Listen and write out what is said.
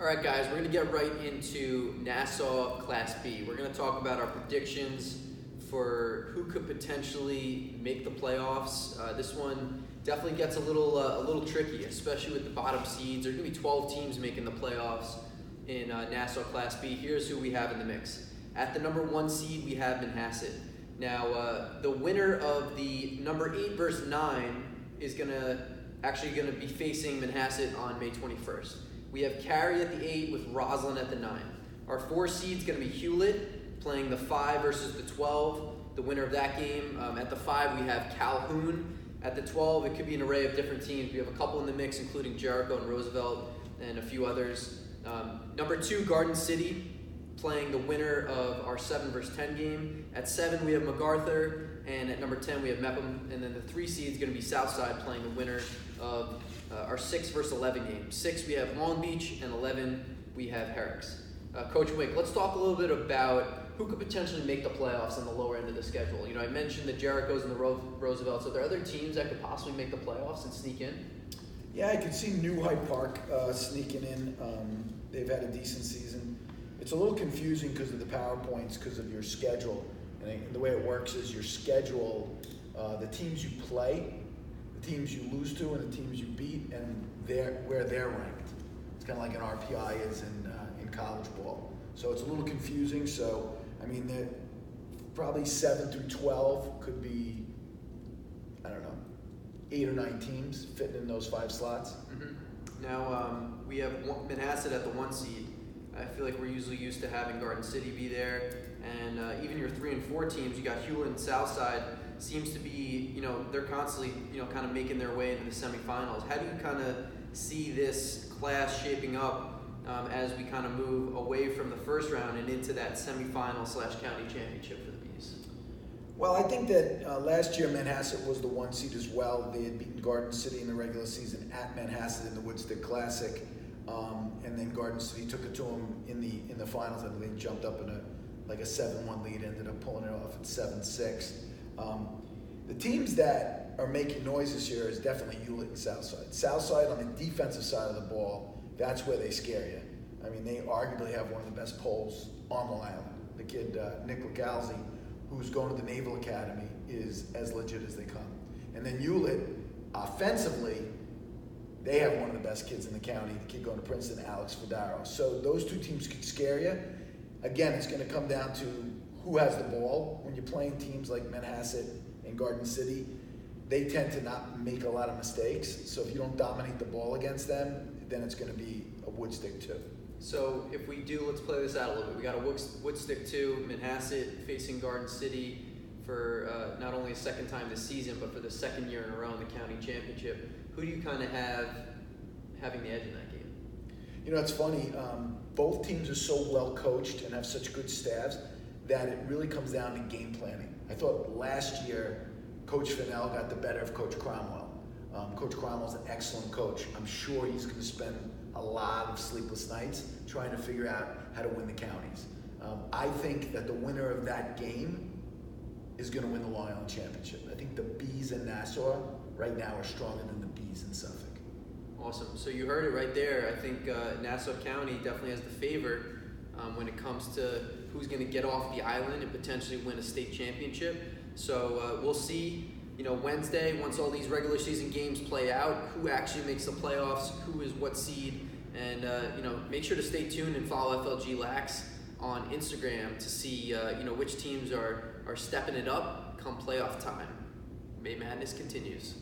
All right, guys, we're going to get right into Nassau Class B. We're going to talk about our predictions for who could potentially make the playoffs. This one definitely gets a little tricky, especially with the bottom seeds. There's going to be 12 teams making the playoffs in Nassau Class B. Here's who we have in the mix. At the number 1 seed, we have Manhasset. Now, the winner of the number 8 versus 9 is actually going to be facing Manhasset on May 21st. We have Cary at the 8 with Roslyn at the 9. Our 4 seed is going to be Hewlett playing the 5 versus the 12. The winner of that game. At the 5, we have Calhoun. At the 12, it could be an array of different teams. We have a couple in the mix, including Jericho and Roosevelt and a few others. Number 2, Garden City playing the winner of our 7 versus 10 game. At 7, we have MacArthur. And at number 10, we have Mepham. And then the 3 seed is going to be Southside playing the winner of our 6 versus 11 game. 6, we have Long Beach, and 11, we have Herrick's. Coach Wick, let's talk a little bit about who could potentially make the playoffs on the lower end of the schedule. You know, I mentioned the Jerichos and the Roosevelts. Are there other teams that could possibly make the playoffs and sneak in? Yeah, I could see New Hyde Park sneaking in. They've had a decent season. It's a little confusing because of the PowerPoints, because of your schedule. And the way it works is your schedule, the teams you play, the teams you lose to, and the teams you beat, and where they're ranked. It's kind of like an RPI is in college ball. So it's a little confusing. So, I mean, probably 7 through 12 could be, 8 or 9 teams fitting in those 5 slots. Mm-hmm. Now, we have Manhasset at the 1 seed. I feel like we're usually used to having Garden City be there. And even your 3 and 4 teams, you got Hewlett and Southside, seems to be, they're constantly, kind of making their way into the semifinals. How do you kind of see this class shaping up as we kind of move away from the first round and into that semifinal / county championship for the Bees? Well, I think that last year Manhasset was the 1 seed as well. They had beaten Garden City in the regular season at Manhasset in the Woodstick Classic. And then Garden City took it to them in the finals, and they jumped up in a 7-1 lead, ended up pulling it off at 7-6. The teams that are making noise this year is definitely Hewlett and Southside. Southside on the defensive side of the ball, that's where they scare you. I mean, they arguably have one of the best polls on Long Island. The kid, Nick Lacalzi, who's going to the Naval Academy, is as legit as they come. And then Hewlett, offensively, they have one of the best kids in the county, the kid going to Princeton, Alex Fodaro. So those 2 teams could scare you. Again, it's going to come down to who has the ball. When you're playing teams like Manhasset and Garden City, they tend to not make a lot of mistakes. So if you don't dominate the ball against them, then it's going to be a Woodstick 2. So if we do, let's play this out a little bit. We got a Woodstick 2, Manhasset facing Garden City for not only a second time this season, but for the 2nd year in a row in the county championship. Who do you kind of have having the edge in that game? It's funny. Both teams are so well coached and have such good staffs that it really comes down to game planning. I thought last year Coach Fennell got the better of Coach Cromwell. Coach Cromwell's an excellent coach. I'm sure he's going to spend a lot of sleepless nights trying to figure out how to win the counties. I think that the winner of that game is going to win the Long Island Championship. I think the Bees in Nassau right now are stronger than the Bees in Suffolk. Awesome. So you heard it right there. I think Nassau County definitely has the favor when it comes to who's going to get off the island and potentially win a state championship. So we'll see, Wednesday, once all these regular season games play out, who actually makes the playoffs, who is what seed. And, make sure to stay tuned and follow FLG Lax on Instagram to see, which teams are stepping it up come playoff time. May Madness continues.